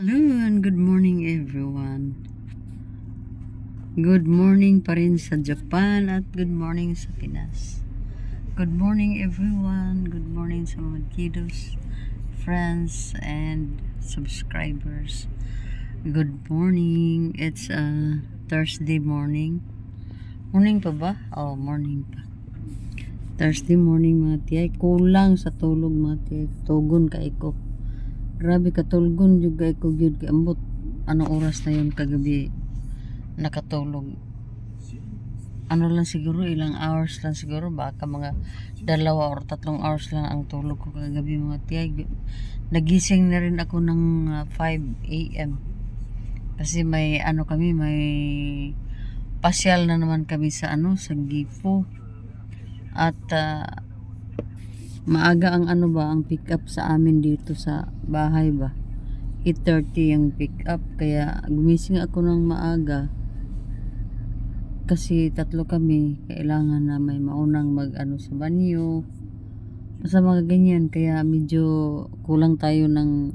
Hello and good morning everyone. Good morning pa rin sa Japan at good morning sa Pinas. Good morning everyone. Good morning sa mga kiddos, friends and subscribers. Good morning. It's a Thursday morning. Morning pa ba? Oh, morning pa. Thursday morning mga tiyay. Kulang sa tulog mga tiyay. Tugon ka ko. Grabe katulgon juga ko gyud kay ambot anong oras na yun kagabi nakatulog. Ano lang siguro ilang hours lang siguro baka mga 2 or 3 hours lang ang tulog ko kagabi mga tiyay. Nagising na rin ako ng 5 AM kasi may ano kami may pasyal na naman kami sa sa Gifu at maaga ang ang pick up sa amin dito sa bahay ba 8:30 yung pick up kaya gumising ako ng maaga kasi 3 kami kailangan na may maunang mag sa banyo sa mga ganyan kaya medyo kulang tayo ng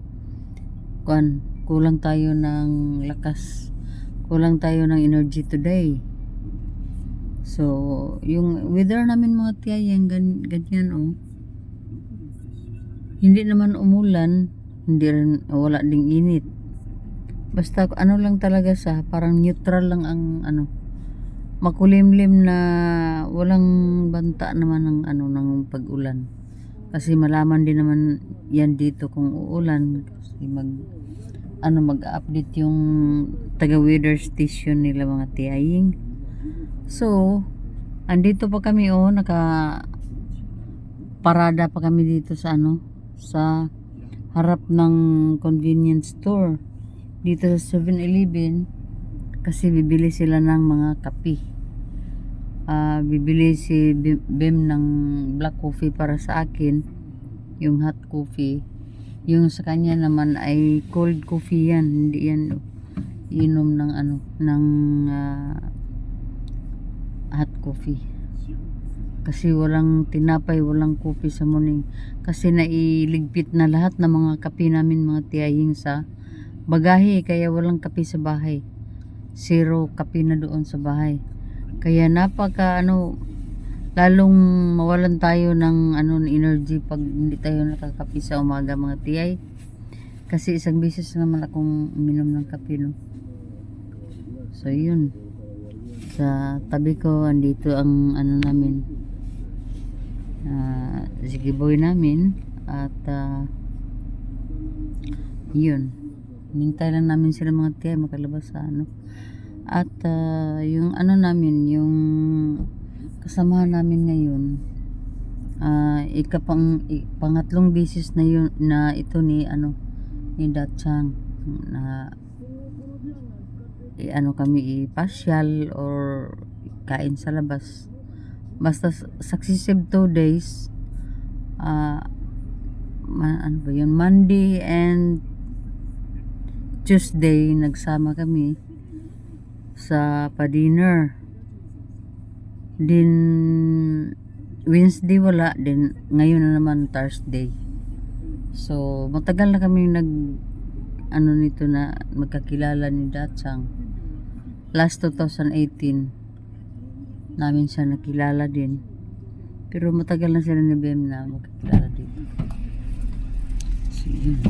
kulang tayo ng lakas, kulang tayo ng energy today. So yung weather namin mga tiyay yung ganyan hindi naman umulan, hindi rin wala ding init. Basta lang talaga sa parang neutral lang ang makulimlim na walang banta naman ng ng pag-ulan. Kasi malaman din naman yan dito kung uulan kasi mag-update yung taga weather station nila mga tiyaying. So, andito pa kami naka parada pa kami dito sa sa harap ng convenience store dito sa 7-Eleven kasi bibili sila ng mga kape. Bibili si Bim ng black coffee para sa akin, yung hot coffee. Yung sa kanya naman ay cold coffee yan, hindi yan inom ng ng hot coffee. Kasi walang tinapay, walang kopi sa morning. Kasi nailigpit na lahat ng mga kape namin mga tiyahing sa bagahe. Kaya walang kape sa bahay. Zero kape na doon sa bahay. Kaya napaka lalong mawalan tayo ng energy pag hindi tayo nakakape sa umaga mga tiyay. Kasi isang beses naman akong uminom ng kape So yun. Sa tabi ko andito ang namin. Zigiboy namin at yun nintay lang namin sila mga tiya makalabas sa at yung namin yung kasamahan namin ngayon pangatlong bisis na yun na ito ni Datchang na kami ipasyal or kain sa labas. Basta successive 2 days Monday and Tuesday nagsama kami sa pa-dinner. Din Wednesday wala, din ngayon na naman Thursday. So matagal na kami nito na magkakilala ni Datchang. Last 2018 namin siya nakilala din. Pero matagal na sila ni Bem na magkakilala dito. So, yun.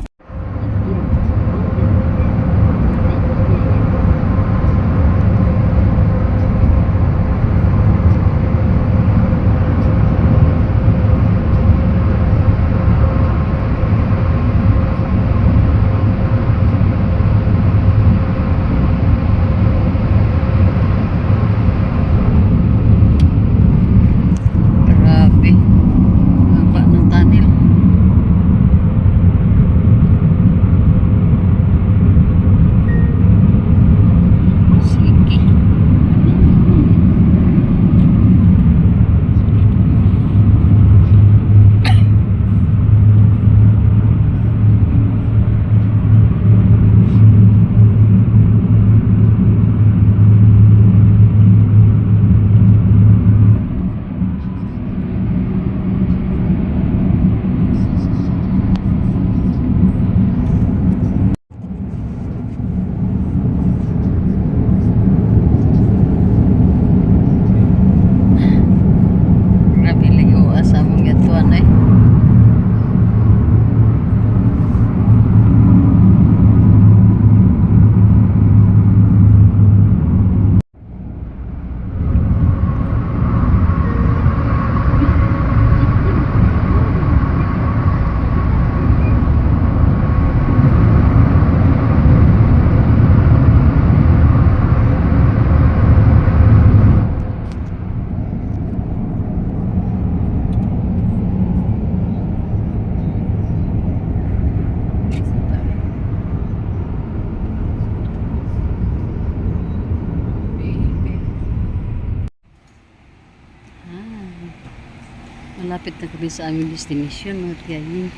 malapit na kami sa aming destination, mga tiyahin.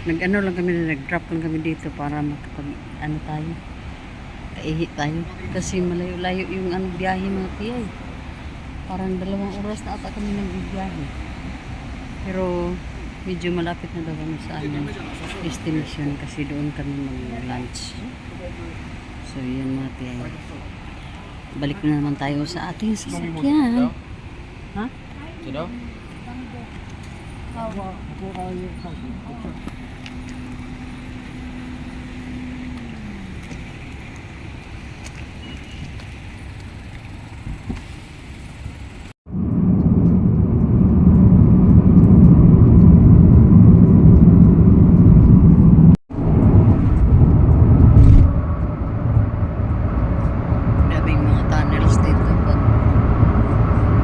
Nag-ano lang kami, nag-drop lang kami dito para makapag, ano tayo, kaihi tayo. Kasi malayo-layo yung biyahe, mga tiyay. Parang 2 oras na ata kami nagbibiyahe. Pero medyo malapit na daw kami sa aming destination kasi doon kami mag-lunch. So yun, mga tiyay. Balik na naman tayo sa ating sasakyan. Ha? Sino? Daming mga tunnels dito pag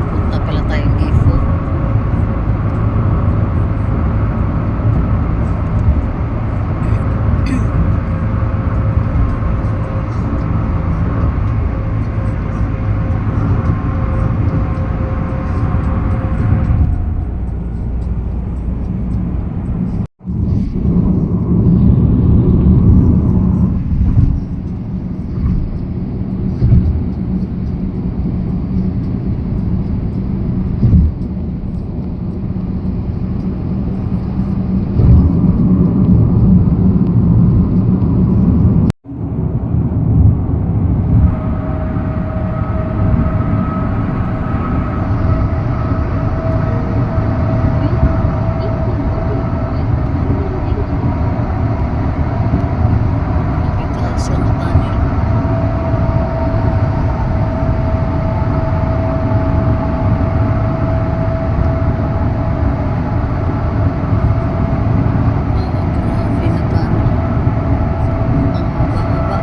punta pala tayong Ifo. Kapit sa tunnel. Grabe na tunnel. Ang haba-haba.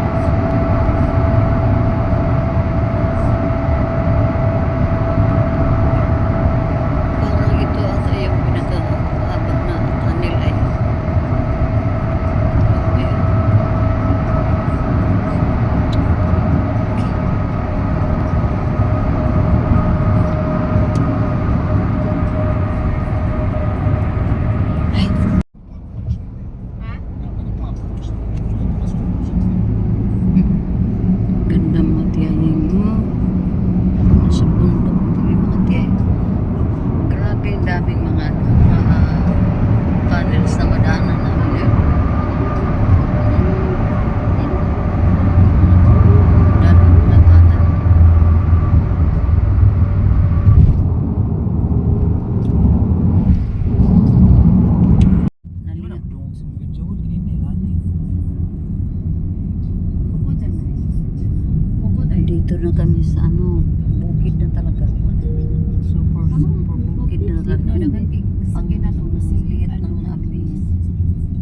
Parang ito ata yung pinakahaba na tunnel ay. Grabe. Ay, ganda mga tiyahin mo. Nasa bundok kami, mga tiyahin. Grabe, ang daming mga tunnels na madaanan namin yun. Daming mga tunnel. Naliit. Dito na kami sa bukid na talaga. Super bukid na talaga. Ang liit ng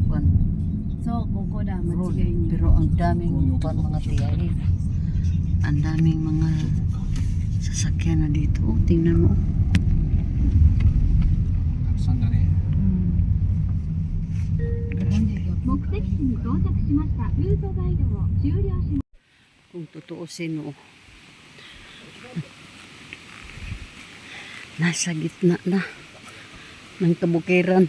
kwan, road. Pero ang daming mga tiyahin. Ang daming mga sasakyan na dito. Oh, tingnan mo. たくさんだね。目的地に到着しました。ルートガイドを終了します。 Kung tutuusin mo, nasa gitna na ng kabukiran.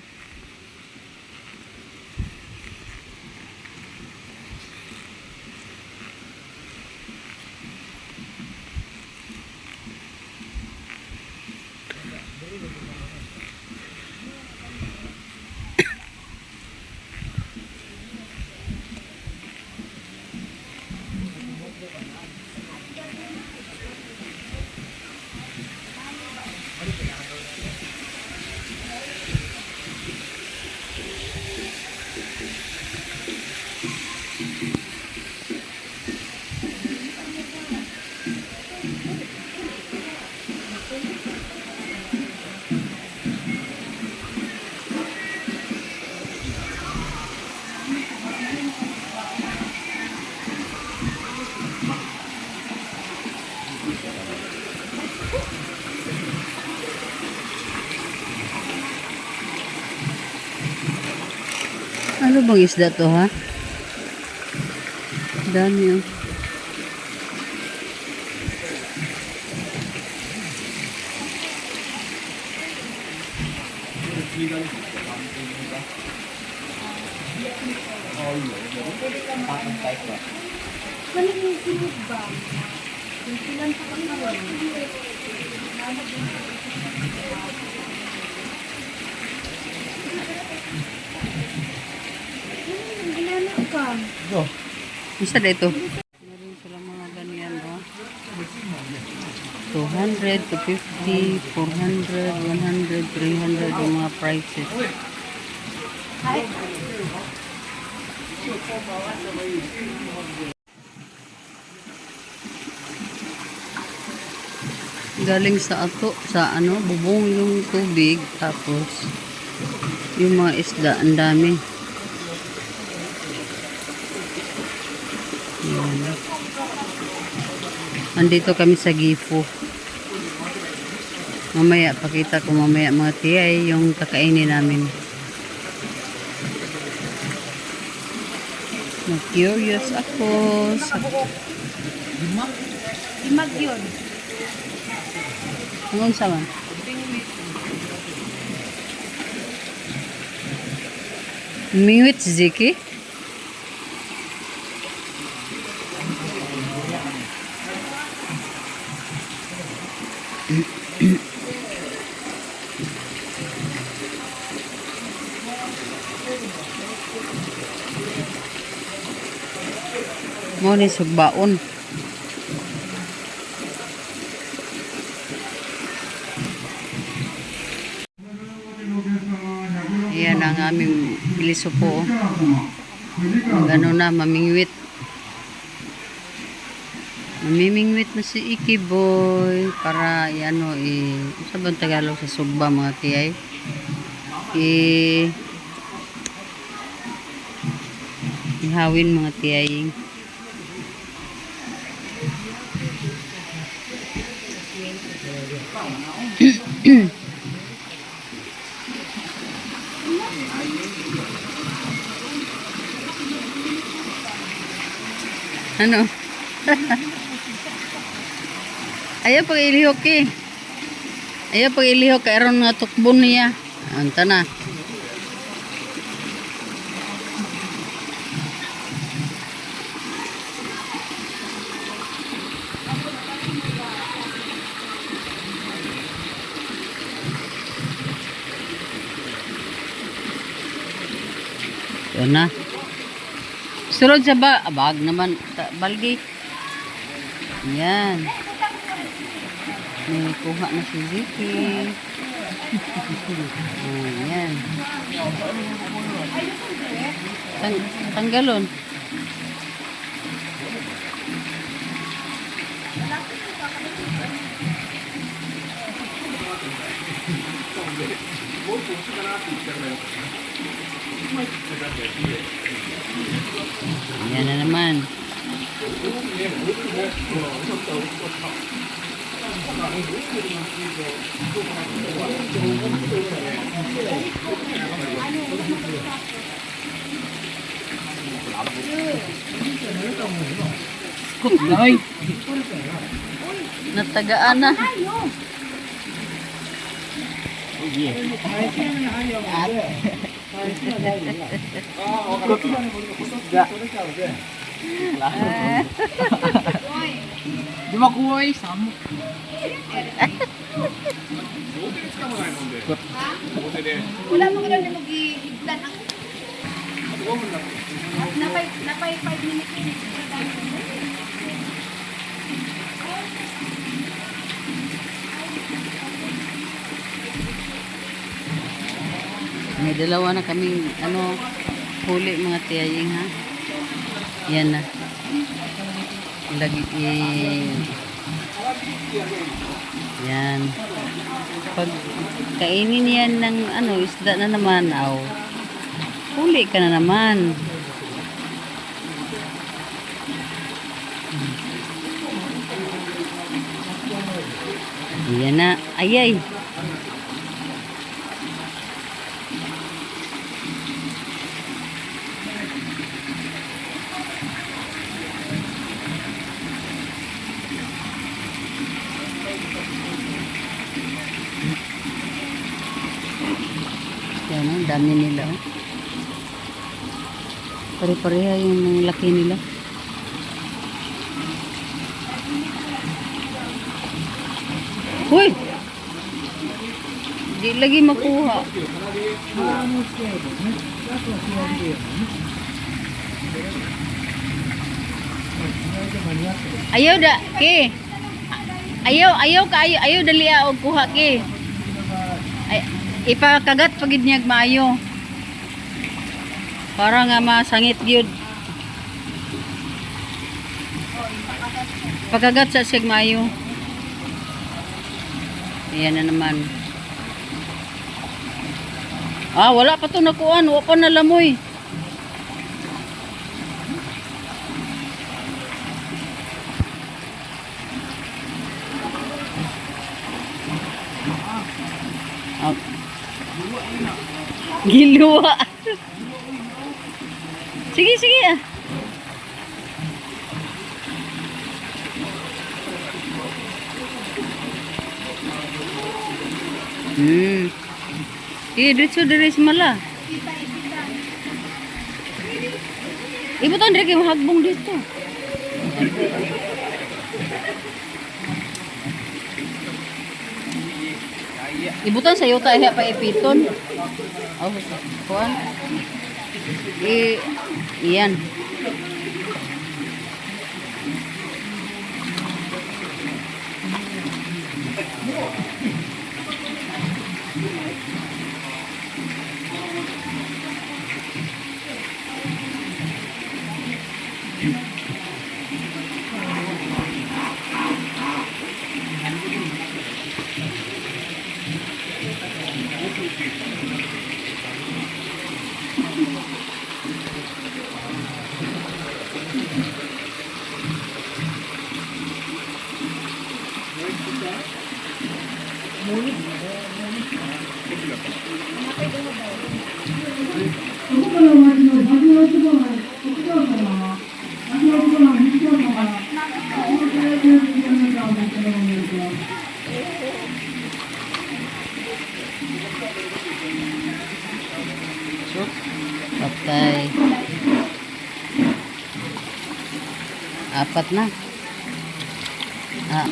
Ano bang isda to, ha? Dami, oh. Maninisinod ba? Yung silang sa katawan. Ginano ka? Isa dito. Meron sila mga ganyan, oh. 200, 250, 400, 100, 300 yung mga prices. Galing sa ato, sa ano, bubong yung tubig, tapos yung mga isda, ang dami. Yan. Andito kami sa Gifu. Mamaya, pakita ko mamaya mga tiyay yung kakainin namin. Na-curious ako sa... Imag yun. Anong sama? Mingwit Ziki? Mo ni sugbaon. Yan ang aming pilisupo. Gano'n na, mamingwit. Mamimingwit na si Iki Boy para ano sa bang Tagalog sa sugba mga tiyay. Ihawin mga tiyay. Ano? Ayaw pag ilihok eh. Ayaw pag ilihok kaya ron nga tukbon niya. Anta na. Yan na. Sunod sa bag naman. Balgi. Yan. May kuha na si Ziki. Yan. Tanggalon. Yan na naman. Ay! Natagaan na. Di makuha eh, samok. Wala mo gano'n na mag-higlan ako. Napay 5 minutes yun. May dalawa na kaming huli mga tiyaying ha. Yan na. Lagi yan. Pag kainin yan ng isda na naman, huli ka na naman. Yan na. Ayay. dami nila. Oh. Pare-pareha yung laki nila. Uy! Di lagi makuha. Ayaw da, ke. Ayaw dali og kuha ke. Ay, ipakagat pagid niya maayo. Para nga masangit gyud. Pagkagat sa sig maayo. Ayan na naman. Ah, wala pa to nakuan, wala pa nalamoy. Ah. Giluwa. Sige, sige ah. Dito dari semala. Ibutan dari kay hagbong dito. Ibutan sa yuta iya pa ipiton. Oh, kuan. Iyan. Patay. Apat na. Ah.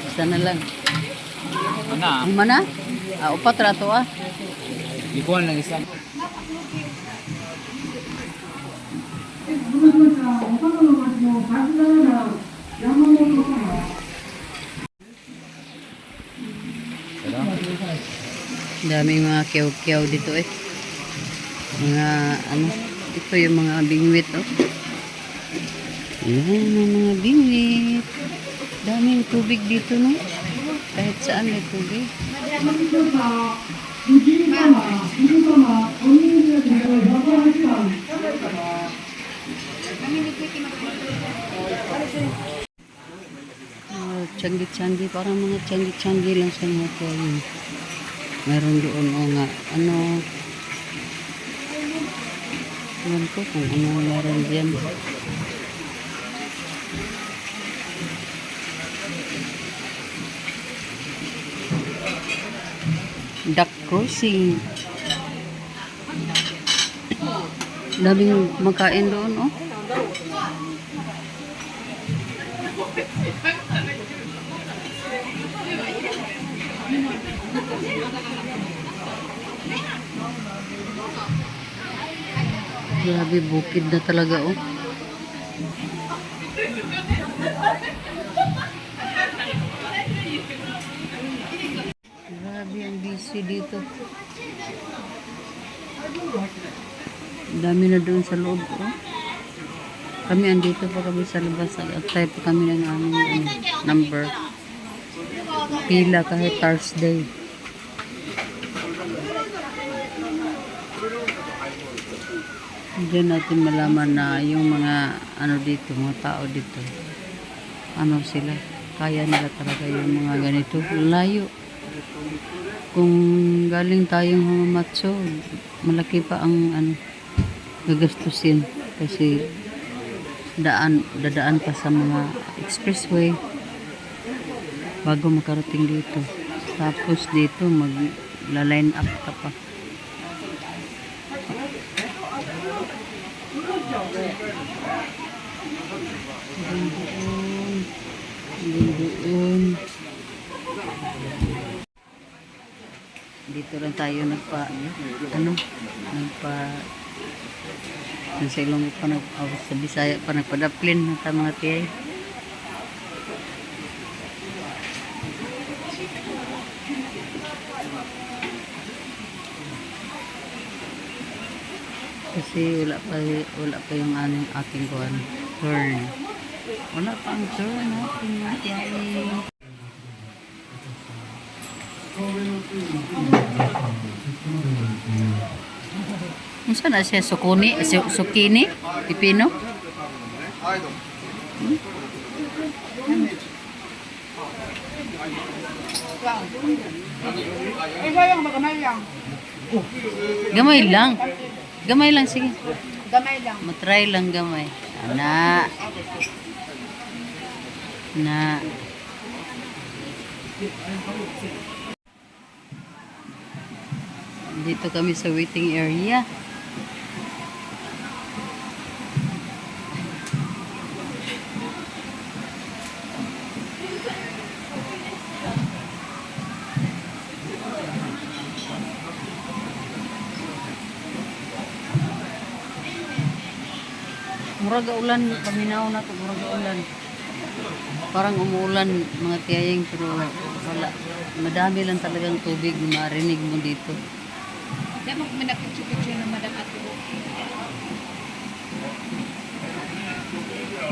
Isa na lang. Ana, Ang mana? Ah, upat rato ah. ikuan lang isa. Daming mga kiyaw-kiyaw dito eh. Mga ano, ito yung mga bingwit oh. Yan ang mga bingwit. Daming tubig dito no. Kahit saan may tubig. Tiyanggi-tiyanggi, parang mga tiyanggi-tiyanggi lang sa mga kayo. Meron doon o nga, ano, alam ko kung ano meron dyan. Duck crossing. Daming makain doon, oh. Grabe, bukid na talaga, oh. Grabe, ang busy dito. Dami na doon sa loob, oh. Kami andito pa kami sa labas. At-type pa kami ng aming number. Pila kahit Thursday. Diyan natin malaman na yung mga ano dito, mga tao dito. Ano sila? Kaya nila talaga yung mga ganito. Layo. Kung galing tayong Hamamatsu, malaki pa ang ano, gagastusin. Kasi dadaan pa sa mga expressway bago makarating dito. Tapos dito magla-line up ka pa. Doon. Dito lang tayo nagpa sa Ilonggo pa sa Bisaya pa nagpadaplin ng mga tiyay. Kasi wala pa yung ating turn. Wala pa ang turn natin mga tiyay. Unsa na siya sukini, pipino? Gamay lang. Gamay lang sige. Gamay lang. Matry lang gamay. Na. Dito kami sa waiting area. Murag ulan, paminaw na to, murag ulan. Parang umuulan mga tiyayeng pero wala. Madami lang talagang tubig na marinig mo dito. Demo ko minakit-chukit ng madam at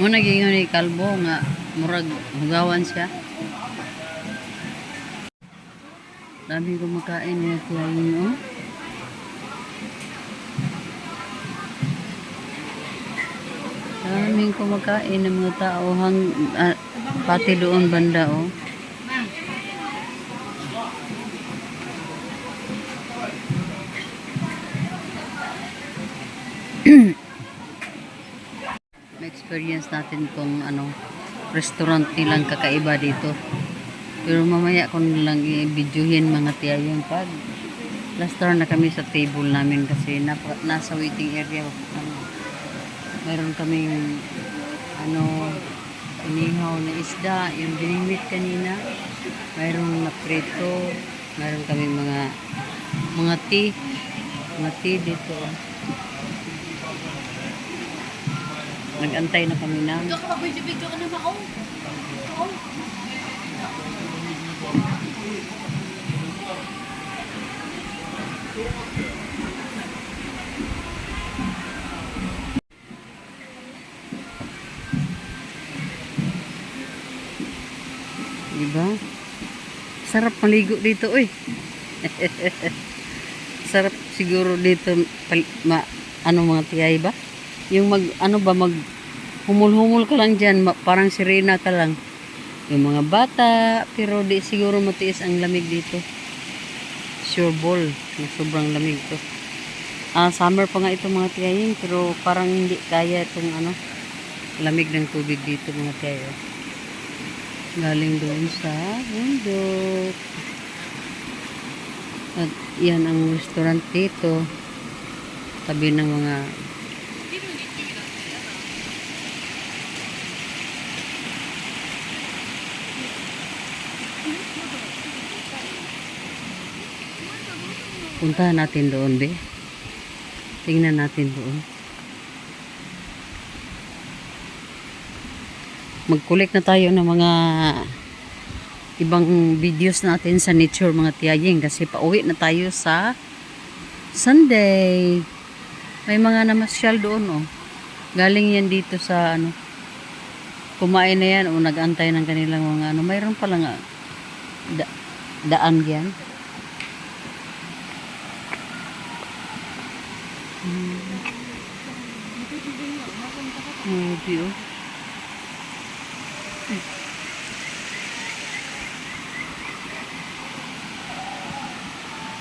Mo naging ni kalbo nga murag hugawan siya. Dami kumakain niya tiyayeng oh. Daming kumakain ng mga tao pati doon banda oh. Na-experience natin kung ano restaurant nilang kakaiba dito. Pero mamaya ko lang i-videohin mga tiyayong pag last hour na kami sa table namin kasi nasa waiting area. Meron kaming inihaw na isda, yung binimit kanina. Mayroong na prito, meron kaming mga tea dito. Nag-antay na kami na. Ito ka mag-video ka na ba? Diba? Sarap maligo dito, uy. Sarap siguro dito mga tiyay ba? Yung humul-humul ka lang dyan, parang sirena ka lang. Yung mga bata, pero di siguro matiis ang lamig dito. Sure ball, na sobrang lamig to. Summer pa nga ito mga tiyaying, pero parang hindi kaya itong lamig ng tubig dito mga tiyayo. Galing doon sa bundok. At yan ang restaurant dito. Tabi ng mga puntahan natin doon, be. Tingnan natin doon. Mag-collect na tayo ng mga ibang videos natin sa nature mga tiyaying kasi pauwi na tayo sa Sunday. May mga namasyal doon oh. Galing yan dito sa kumain na yan o nag-antay ng kanilang mga mayroon pala nga daan yan. Grabe, oh.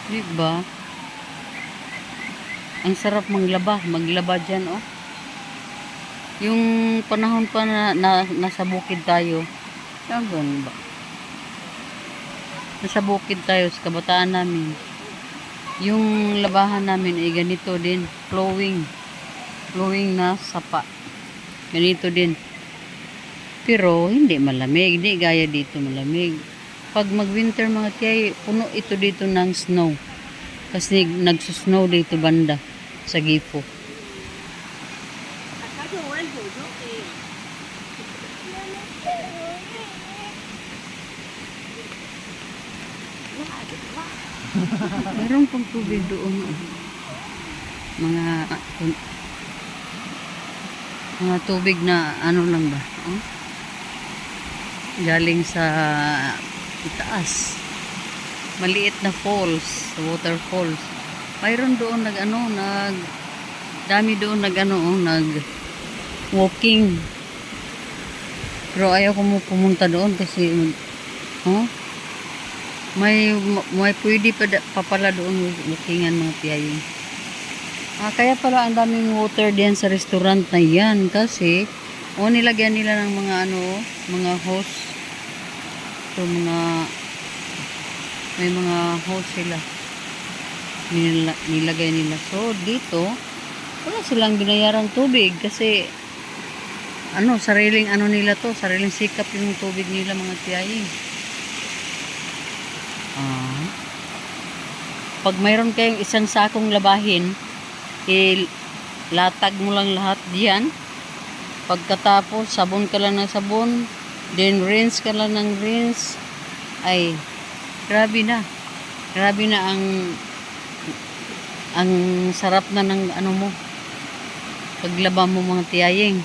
Diba? Ang sarap maglaba dyan, oh. Yung panahon pa na nasa bukid tayo. Saan ba? Nasa bukid tayo sa kabataan namin. Yung labahan namin ay ganito din. Flowing na sapa. Ganito din. Pero hindi malamig. Hindi gaya dito malamig. Pag mag-winter mga tiyay, puno ito dito ng snow. Kasi nagsusnow dito banda sa Gifu. Meron pang tubig doon. Mga tubig na ano lang ba? Oh? Galing sa itaas. Maliit na falls, waterfalls. Mayroon doon dami doon nag walking. Pero ayaw ko mo pumunta doon kasi may pwede pa pala doon walkingan mga tiyayin. Kaya pala ang daming water diyan sa restaurant na yan kasi nilagyan nila ng mga hose. So may mga hose sila. Nilagay nila. So dito wala silang binayarang tubig kasi sariling nila to, sariling sikap yung tubig nila mga tiyayin. Pag mayroon kayong isang sakong labahin, latag mo lang lahat diyan. Pagkatapos, sabon ka lang ng sabon, then rinse ka lang ng rinse. Ay, grabe na. Grabe na ang sarap na ng mo, paglaba mo mga tiyaying.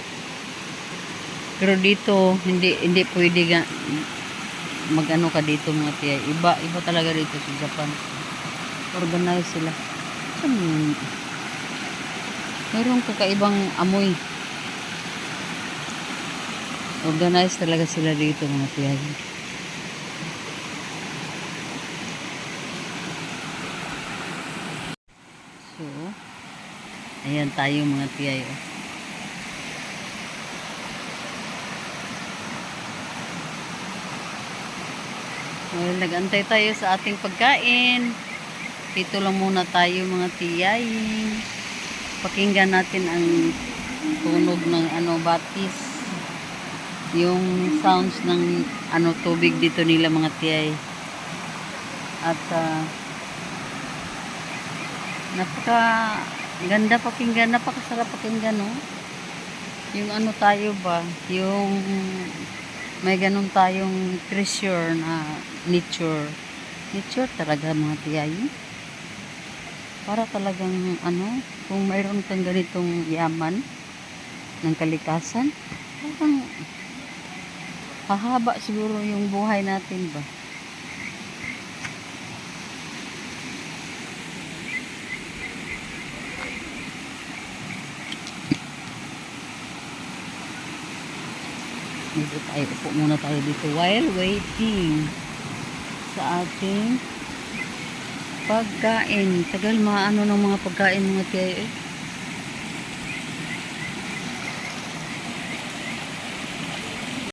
Pero dito, hindi pwede ka dito mga tiyay. Iba talaga dito sa Japan. Organize sila. Mayroong kakaibang amoy. Organize talaga sila dito mga tiyay. So, ayan tayo mga tiyay. Well, nag-antay tayo sa ating pagkain. Dito lang muna tayo mga tiyay. Pakinggan natin ang tunog ng batis. Yung sounds ng tubig dito nila mga tiyay. At napaka ganda pakinggan, napakasarap pakinggan, no? Yung tayo ba, yung may ganun tayong treasure na nature talaga mga tiyay. Para talagang kung mayroon kang ganitong yaman ng kalikasan, parang hahaba siguro yung buhay natin ba. Upo muna tayo dito while waiting sa ating pagkain. Tagal ng mga pagkain mga tiyaye.